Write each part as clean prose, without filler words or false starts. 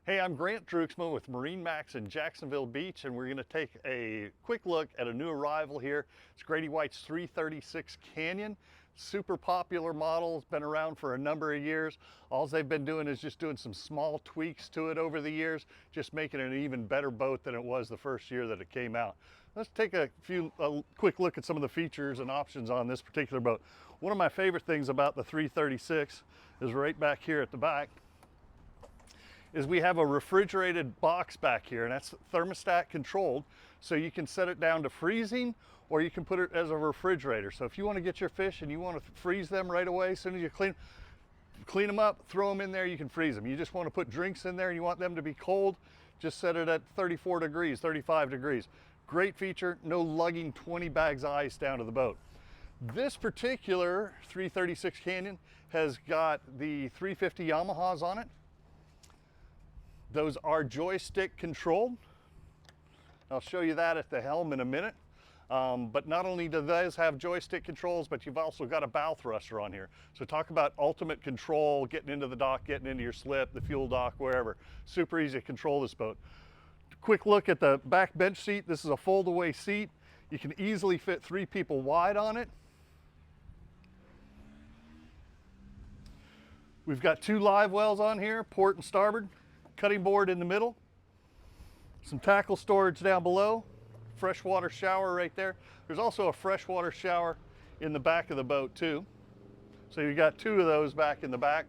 Hey, I'm Grant Druxman with MarineMax in Jacksonville Beach, and we're going to take a quick look at a new arrival here. It's Grady-White's 336 Canyon. Super popular model. It's been around for a number of years. All they've been doing is just doing some small tweaks to it over the years, just making it an even better boat than it was the first year that it came out. Let's take a quick look at some of the features and options on this particular boat. One of my favorite things about the 336 is right back here at the back is we have a refrigerated box back here, and that's thermostat controlled, so you can set it down to freezing or you can put it as a refrigerator. So if you want to get your fish and you want to freeze them right away, as soon as you clean them up, throw them in there, you can freeze them. You just want to put drinks in there and you want them to be cold, just set it at 34 degrees, 35 degrees. Great feature, no lugging 20 bags of ice down to the boat. This particular 336 Canyon has got the 350 Yamahas on it. Those are joystick controlled. I'll show you that at the helm in a minute. But not only do those have joystick controls, but you've also got a bow thruster on here. So talk about ultimate control, getting into the dock, getting into your slip, the fuel dock, wherever. Super easy to control this boat. Quick look at the back bench seat. This is a fold-away seat. You can easily fit 3 people wide on it. We've got 2 live wells on here, port and starboard. Cutting board in the middle, some tackle storage down below, freshwater shower right there. There's also a freshwater shower in the back of the boat too. So you got 2 of those back in the back.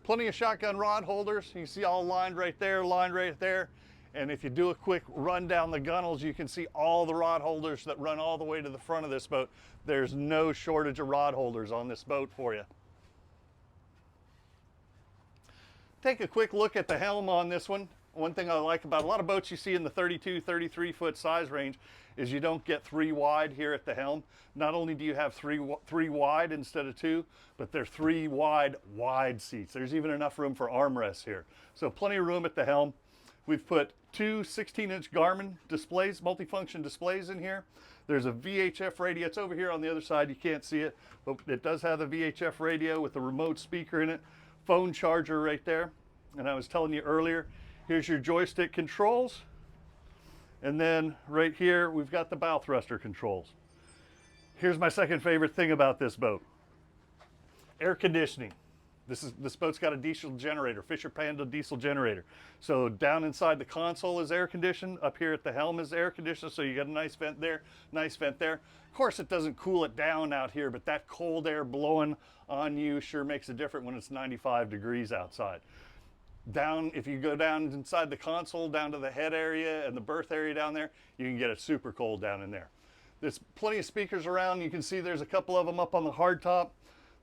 Plenty of shotgun rod holders. You can see all lined right there, lined right there. And if you do a quick run down the gunnels, you can see all the rod holders that run all the way to the front of this boat. There's no shortage of rod holders on this boat for you. Take a quick look at the helm on this one. One thing I like about a lot of boats you see in the 32, 33 foot size range is you don't get 3 wide here at the helm. Not only do you have three wide instead of 2, but they're 3 wide seats. There's even enough room for armrests here. So plenty of room at the helm. We've put 2 16-inch Garmin displays, multifunction displays in here. There's a VHF radio. It's over here on the other side. You can't see it, but it does have the VHF radio with a remote speaker in it. Phone charger right there. And I was telling you earlier, here's your joystick controls. And then right here, we've got the bow thruster controls. Here's my second favorite thing about this boat. Air conditioning. This boat's got a diesel generator, Fisher Panda diesel generator. So down inside the console is air conditioned. Up here at the helm is air conditioned. So you got a nice vent there, nice vent there. Of course, it doesn't cool it down out here, but that cold air blowing on you sure makes a difference when it's 95 degrees outside. Down, if you go down inside the console, down to the head area and the berth area down there, you can get it super cold down in there. There's plenty of speakers around. You can see there's a couple of them up on the hardtop.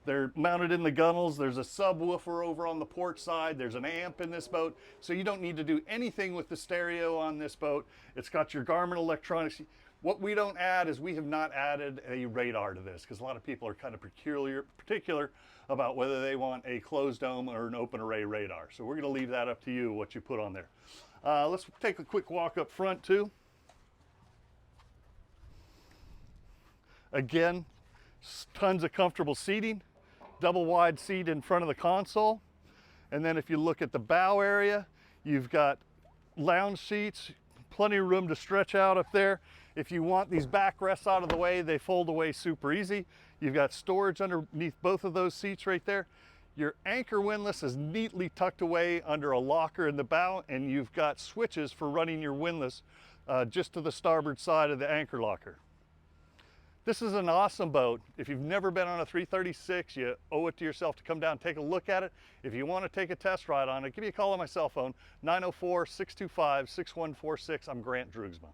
They're mounted in the gunnels. There's a subwoofer over on the port side. There's an amp in this boat. So you don't need to do anything with the stereo on this boat. It's got your Garmin electronics. What we don't add is we have not added a radar to this, because a lot of people are kind of particular about whether they want a closed dome or an open array radar. So we're going to leave that up to you, what you put on there. Let's take a quick walk up front too. Again, tons of comfortable seating. Double wide seat in front of the console. And then if you look at the bow area, you've got lounge seats, plenty of room to stretch out up there. If you want these backrests out of the way, they fold away super easy. You've got storage underneath both of those seats right there. Your anchor windlass is neatly tucked away under a locker in the bow, and you've got switches for running your windlass just to the starboard side of the anchor locker. This is an awesome boat. If you've never been on a 336, you owe it to yourself to come down and take a look at it. If you want to take a test ride on it, give me a call on my cell phone, 904-625-6146. I'm Grant Druxman.